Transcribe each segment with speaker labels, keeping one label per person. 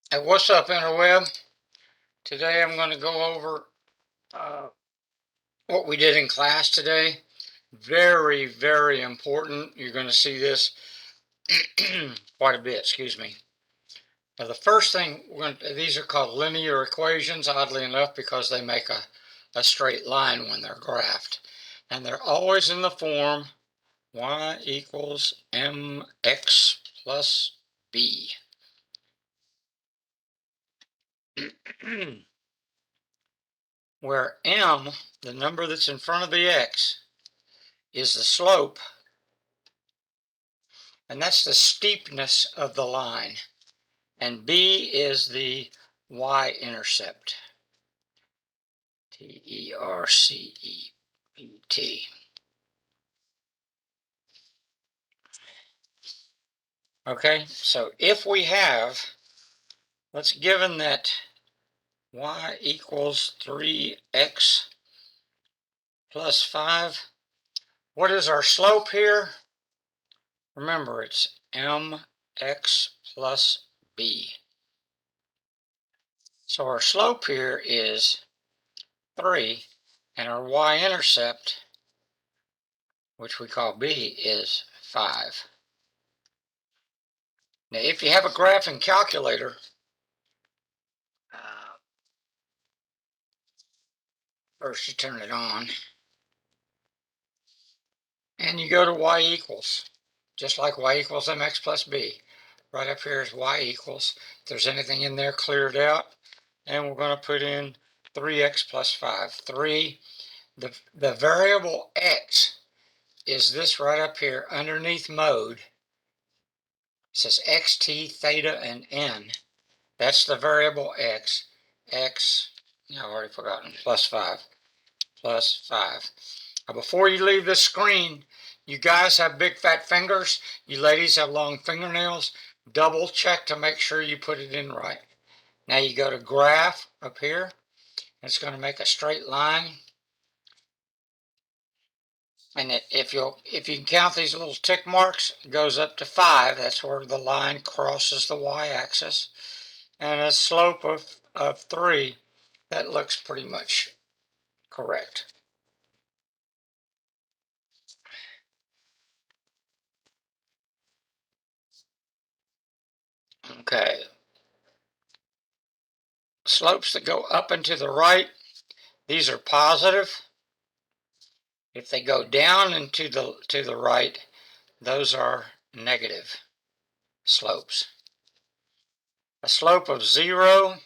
Speaker 1: Hey, what's up, interweb? Today I'm going to go over what we did in class today. Very, very important. You're going to see this quite a bit, excuse me. Now, the first thing, these are called linear equations, oddly enough, because they make a straight line when they're graphed. And they're always in the form y equals mx plus b. Where m, the number that's in front of the x, is the slope, and that's the steepness of the line. And b is the y-intercept. T-E-R-C-E-P-T. Okay, so if we have, let's given that y equals 3x plus 5, what is our slope here? Remember, it's mx plus b. So our slope here is 3, and our y-intercept, which we call b, is 5. Now, if you have a graphing calculator, first you turn it on, and you go to y equals, just like y equals mx plus b. Right up here is y equals. If there's anything in there, clear it out, and we're going to put in 3x plus 5. 3, the variable x is this right up here underneath mode. It says xt, theta, and n. That's the variable x. X, I've already forgotten, plus 5. Plus 5. Now, before you leave this screen, you guys have big fat fingers. You ladies have long fingernails. Double check to make sure you put it in right. Now you go to graph up here. It's going to make a straight line. And if you can count these little tick marks, it goes up to 5. That's where the line crosses the y-axis. And a slope of 3, that looks pretty much correct. Okay. Slopes that go up and to the right, these are positive. If they go down and to the right, those are negative slopes. A slope of 0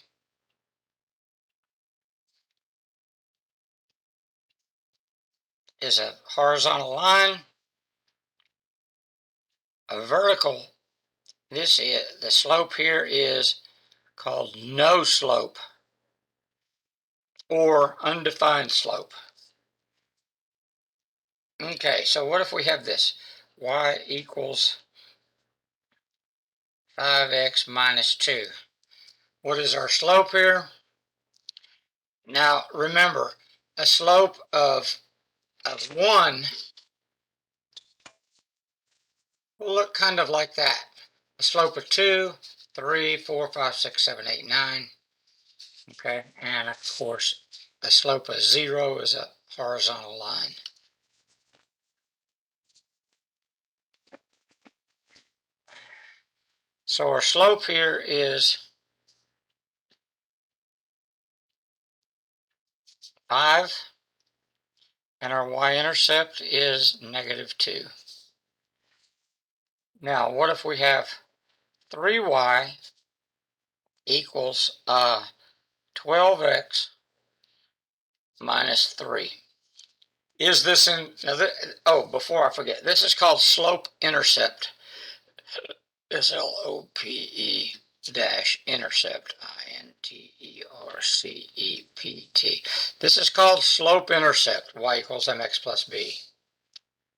Speaker 1: is a horizontal line. A vertical, the slope here is called no slope or undefined slope. Okay, so what if we have this? Y equals 5x minus 2. What is our slope here? Now, remember, a slope of 1 will look kind of like that. A slope of 2, 3, 4, 5, 6, 7, 8, 9. Okay, and of course, a slope of 0 is a horizontal line. So our slope here is 5, and our y-intercept is negative 2. Now, what if we have 3y equals 12x minus 3? Is this in, oh, before I forget, this is called slope-intercept. SLOPE dash intercept, INTERCEPT. This is called slope-intercept, y equals mx plus b.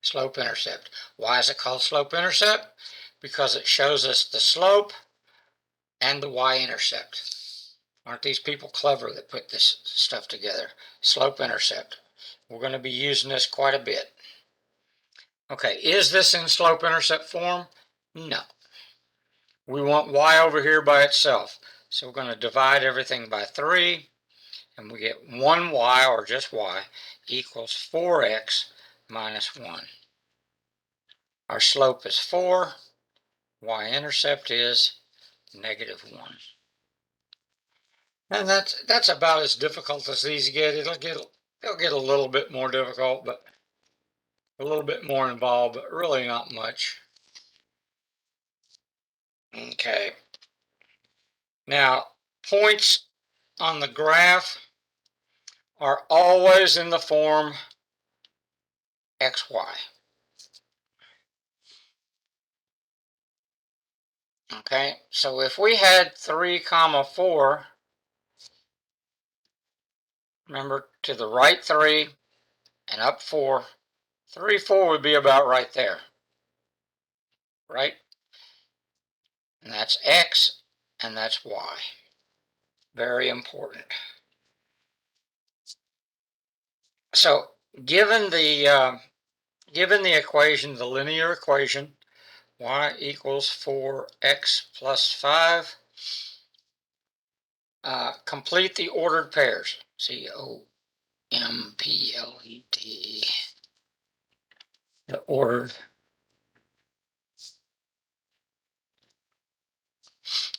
Speaker 1: Slope-intercept. Why is it called slope-intercept? Because it shows us the slope and the y-intercept. Aren't these people clever that put this stuff together? Slope-intercept. We're going to be using this quite a bit. Okay, is this in slope-intercept form? No. We want y over here by itself. So we're going to divide everything by 3, and we get 1y, or just y, equals 4x minus 1. Our slope is 4, y-intercept is -1. And that's about as difficult as these get. They'll get a little bit more difficult, but a little bit more involved, but really not much. Okay. Now, points on the graph are always in the form xy. Okay, so if we had 3, 4, remember, to the right 3 and up 4, 3, 4 would be about right there, right? And that's x, and that's y. Very important. So given the equation, the linear equation, y equals 4x plus 5, complete the ordered pairs. C-O-M-P-L-E-T. The ordered.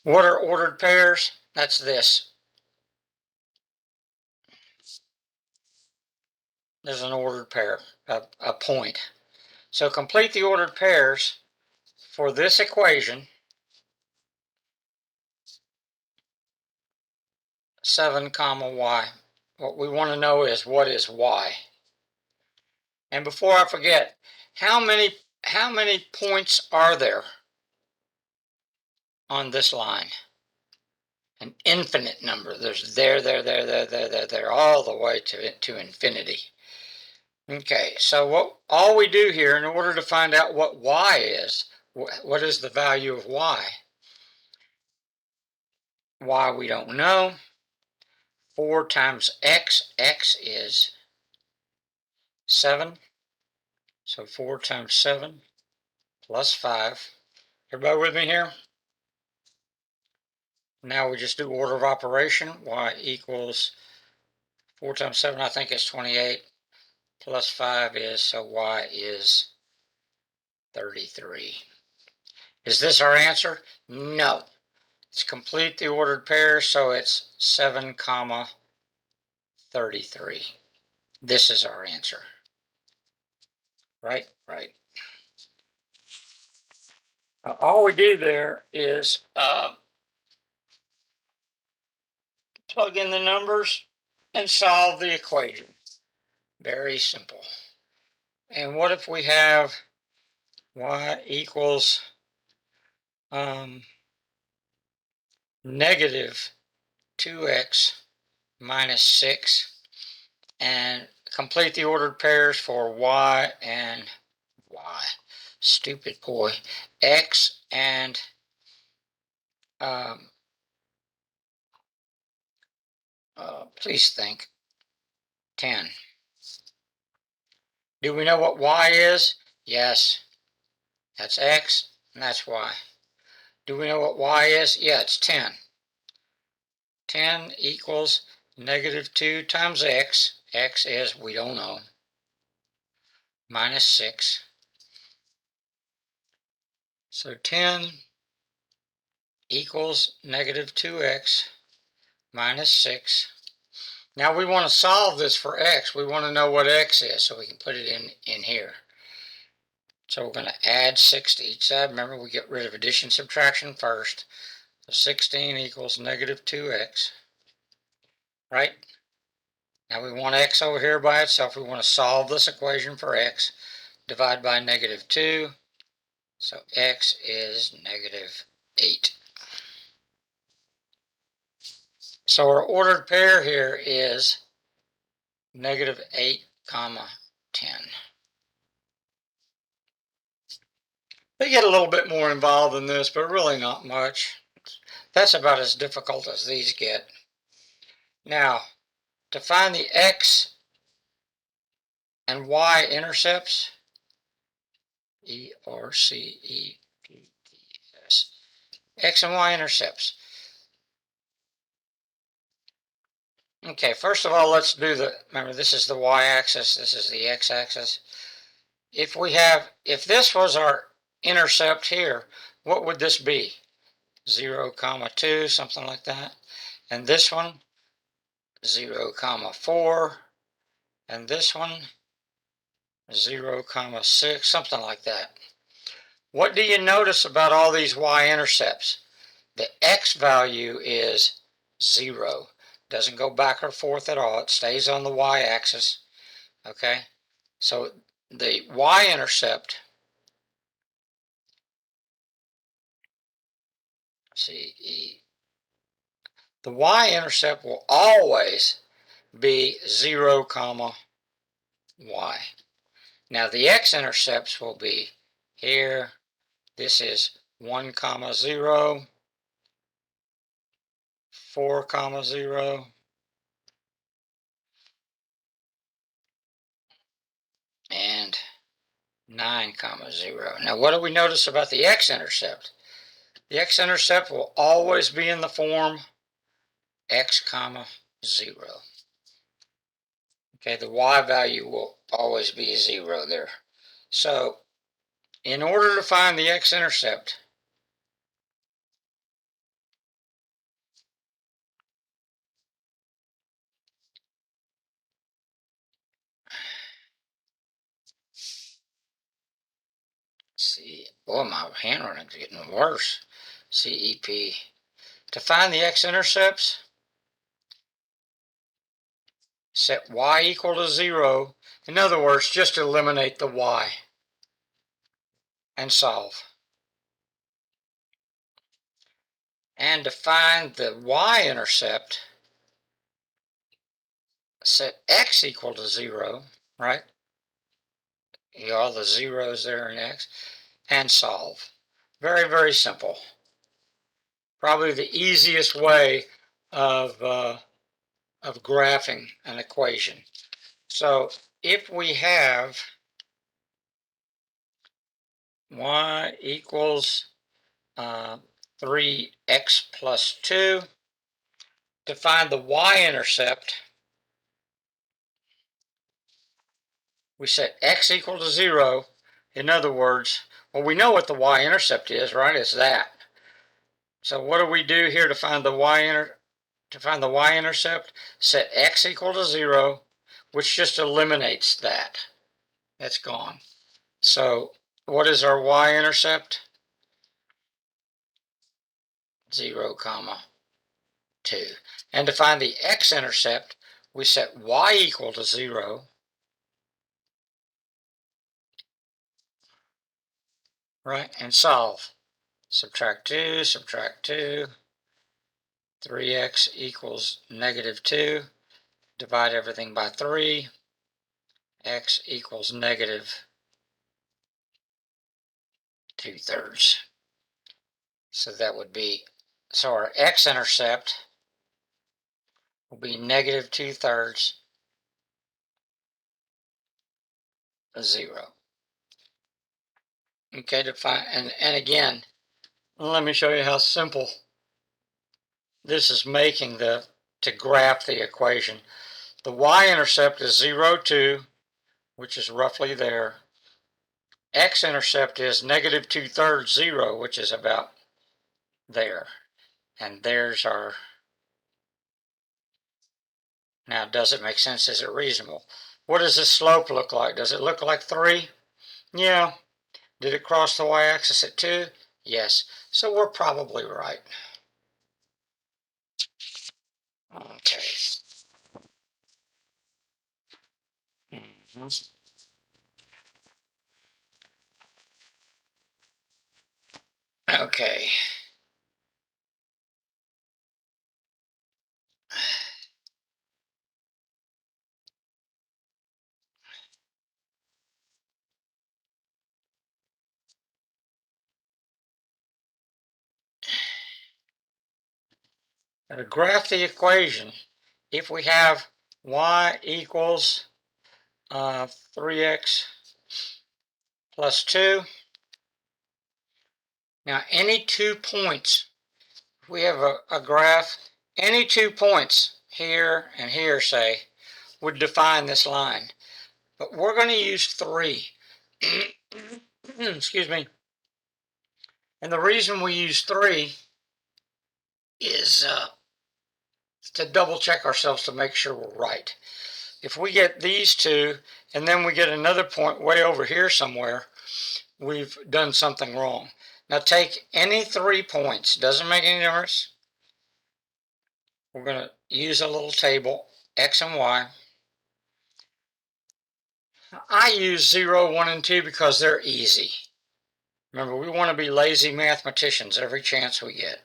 Speaker 1: What are ordered pairs? That's this. There's an ordered pair, a point. So complete the ordered pairs for this equation, 7 comma y. What we want to know is, what is y? And before I forget, how many points are there on this line? An infinite number. There's there, all the way to infinity. Okay, so all we do here, in order to find out what y is, what is the value of y? Y we don't know. 4 times x is 7. So 4 times 7 plus 5. Everybody with me here? Now we just do order of operation. Y equals 4 times 7, I think it's 28, plus 5 is, so y is 33. Is this our answer? No. It's complete the ordered pair, so it's 7 comma 33. This is our answer. Right? Right. All we do there is plug in the numbers and solve the equation. Very simple. And what if we have y equals negative 2x minus 6, and complete the ordered pairs for y and y. Stupid boy. X and please think, 10. Do we know what y is? Yes. That's x and that's y. Do we know what y is? Yeah, it's 10. 10 equals negative 2 times x. X is, we don't know, minus 6. So 10 equals negative 2x minus 6. Now we want to solve this for x. We want to know what x is, so we can put it in here. So we're going to add 6 to each side. Remember, we get rid of addition, subtraction first. So 16 equals negative 2x, right? Now we want x over here by itself. We want to solve this equation for x. Divide by negative 2. So x is negative 8. So our ordered pair here is negative 8 comma 10. They get a little bit more involved in this, but really not much. That's about as difficult as these get. Now, to find the x and y intercepts, E-R-C-E-P-T-S, x and y intercepts. Okay, first of all, let's do remember this is the y-axis, this is the x-axis. If this was our intercept here, what would this be? 0, 2, something like that. And this one, 0, 4. And this one, 0, 6, something like that. What do you notice about all these y-intercepts? The x value is 0. Doesn't go back or forth at all. It stays on the y-axis. Okay? So the y-intercept, the y-intercept will always be 0, y. Now the x-intercepts will be here. This is 1, 0, 4, 0, and 9, 0. Now what do we notice about the x-intercept? The x-intercept will always be in the form x, 0. Okay, the y value will always be 0 there. So in order to find the x-intercept, see, boy, my handwriting's getting worse. CEP. To find the x-intercepts, set y equal to 0. In other words, just eliminate the y and solve. And to find the y-intercept, set x equal to 0, right? All the zeros there in x, and solve. Very, very simple. Probably the easiest way of graphing an equation. So if we have y equals 3x plus 2, to find the y-intercept, we set x equal to 0. In other words, well, we know what the y-intercept is, right? It's that. So what do we do here to find the y-intercept? Set x equal to 0, which just eliminates that. That's gone. So what is our y-intercept? 0, 2. And to find the x-intercept, we set y equal to 0, right? And solve. Subtract 2, subtract 2. 3x equals negative 2. Divide everything by 3. X equals negative 2/3. So that would be, so our x-intercept will be negative 2/3 of 0. Okay, to find, and again, let me show you how simple this is making to graph the equation. The y-intercept is 0, 2, which is roughly there. X-intercept is negative 2/3, 0, which is about there. And there's our, now does it make sense? Is it reasonable? What does the slope look like? Does it look like 3? Yeah. Did it cross the y-axis at 2? Yes. So we're probably right. Okay. Okay. To graph the equation, if we have y equals 3x plus 2, now any 2 points, if we have a graph, any 2 points here, and here, say, would define this line. But we're going to use 3. Excuse me. And the reason we use 3 is to double check ourselves to make sure we're right. If we get these two and then we get another point way over here somewhere, we've done something wrong. Now take any 3 points, doesn't make any difference. We're going to use a little table, X and Y. I use 0, 1, and 2 because they're easy. Remember, we want to be lazy mathematicians every chance we get.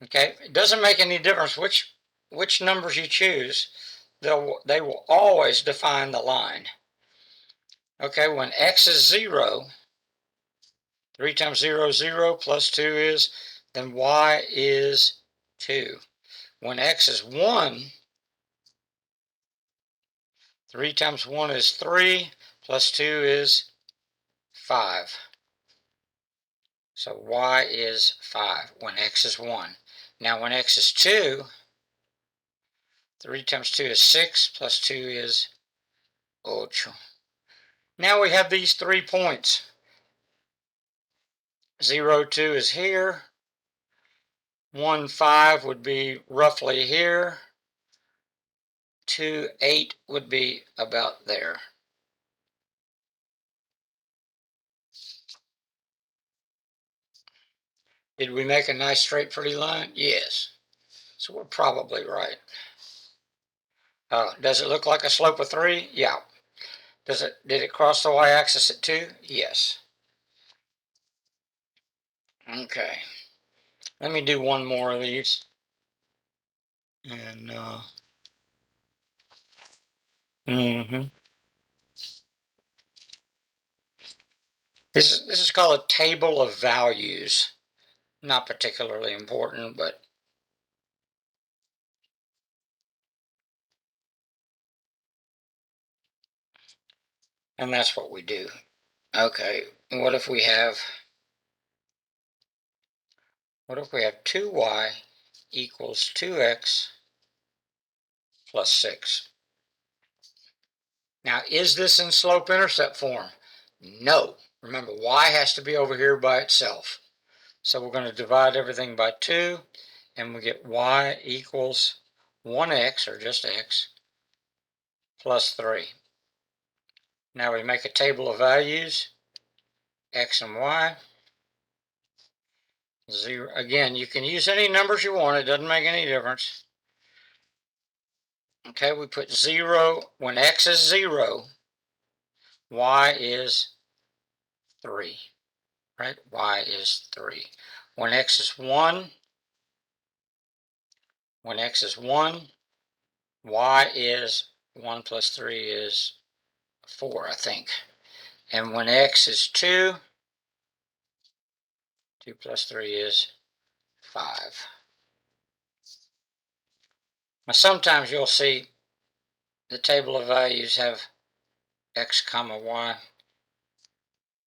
Speaker 1: Okay, it doesn't make any difference which numbers you choose. They will always define the line. Okay, when X is 0, 3 times 0 is 0, plus 2 is, then Y is 2. When X is 1, 3 times 1 is 3, plus 2 is 5. So Y is 5 when X is 1. Now when X is 2, 3 times 2 is 6, plus 2 is 8. Now we have these 3 points. 0, 2 is here. 1, 5 would be roughly here. 2, 8 would be about there. Did we make a nice straight pretty line? Yes. So we're probably right. Does it look like a slope of 3? Yeah. Did it cross the y-axis at 2? Yes. Okay. Let me do one more of these. And this is called a table of values. Not particularly important, but and that's what we do. Okay, what if we have 2y equals 2x plus 6? Now, is this in slope-intercept form? No. Remember, y has to be over here by itself. So we're going to divide everything by 2, and we get y equals 1x, or just x, plus 3. Now we make a table of values, x and y. 0. Again, you can use any numbers you want. It doesn't make any difference. Okay, we put 0. When x is 0, y is 3. Right? Y is 3. When x is 1, y is 1 plus 3 is 4, I think. And when x is 2, 2 plus 3 is 5. Now sometimes you'll see the table of values have x comma y,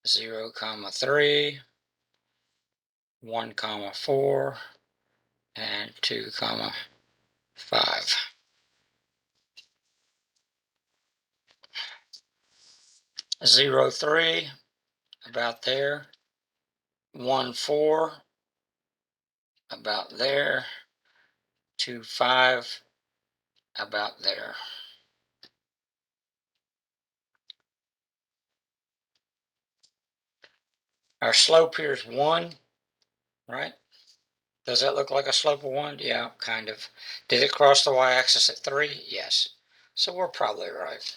Speaker 1: 0 comma 3, 1 comma 4, and 2 comma 5. Zero 3, about there. 1 4, about there. 2 5, about there. Our slope here is 1, right? Does that look like a slope of 1? Yeah, kind of. Did it cross the y-axis at 3? Yes. So we're probably right.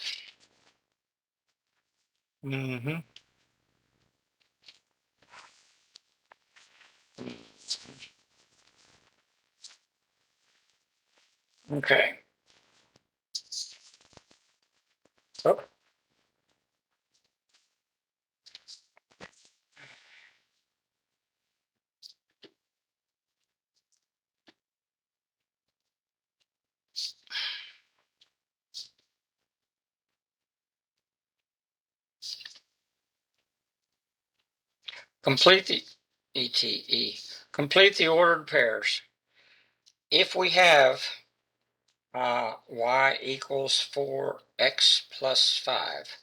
Speaker 1: Okay. Oh. Complete the ETE. Complete the ordered pairs. if we have y equals 4x plus 5,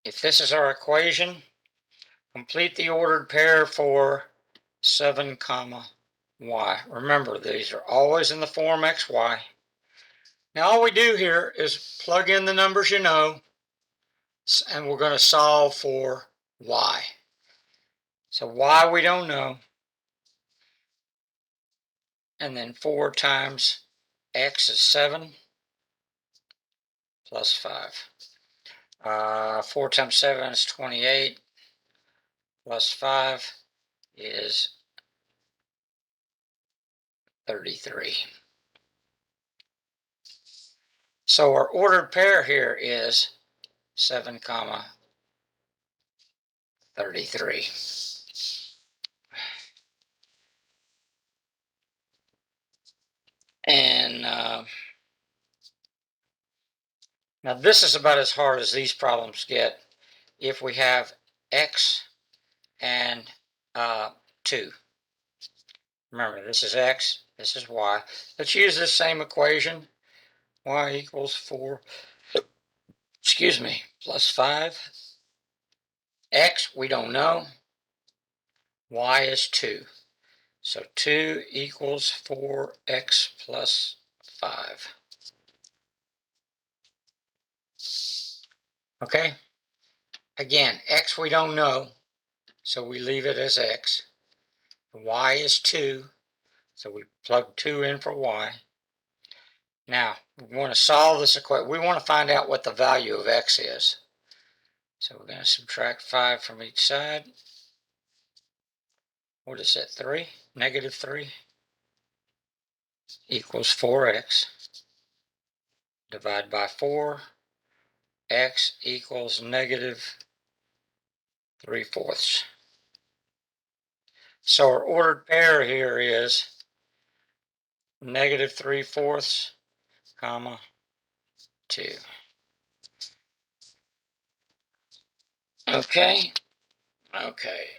Speaker 1: if this is our equation, complete the ordered pair for 7 comma y. Remember, these are always in the form xy. Now all we do here is plug in the numbers you know, and we're going to solve for y. So y we don't know, and then 4 times x is 7 plus 5. 4 times 7 is 28 plus 5 is 33. So our ordered pair here is 7 comma 33. And now this is about as hard as these problems get if we have x and 2. Remember, this is x, this is y. Let's use this same equation. Y equals 4, plus 5. X, we don't know. Y is 2. So 2 equals 4x plus 5. Okay? Again, x we don't know, so we leave it as x. Y is 2, so we plug 2 in for y. Now, we want to solve this equation. We want to find out what the value of x is. So we're going to subtract 5 from each side. What is that, 3? Negative 3 equals 4x. Divide by 4. X equals negative 3/4. So our ordered pair here is negative 3/4, comma 2. Okay.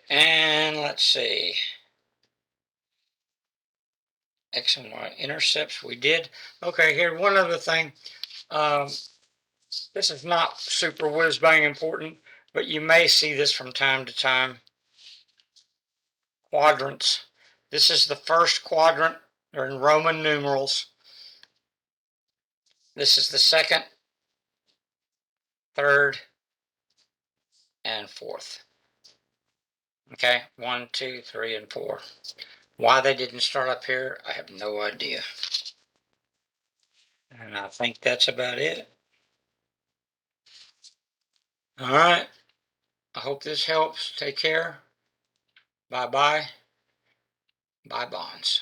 Speaker 1: And let's see. X and Y intercepts we did. Okay, here, one other thing. This is not super whiz-bang important, but you may see this from time to time. Quadrants. This is the first quadrant. They're in Roman numerals. This is the second, third, and fourth. Okay, 1, 2, 3, and 4. Why they didn't start up here, I have no idea. And I think that's about it. All right. I hope this helps. Take care. Bye-bye. Bye, Bonds.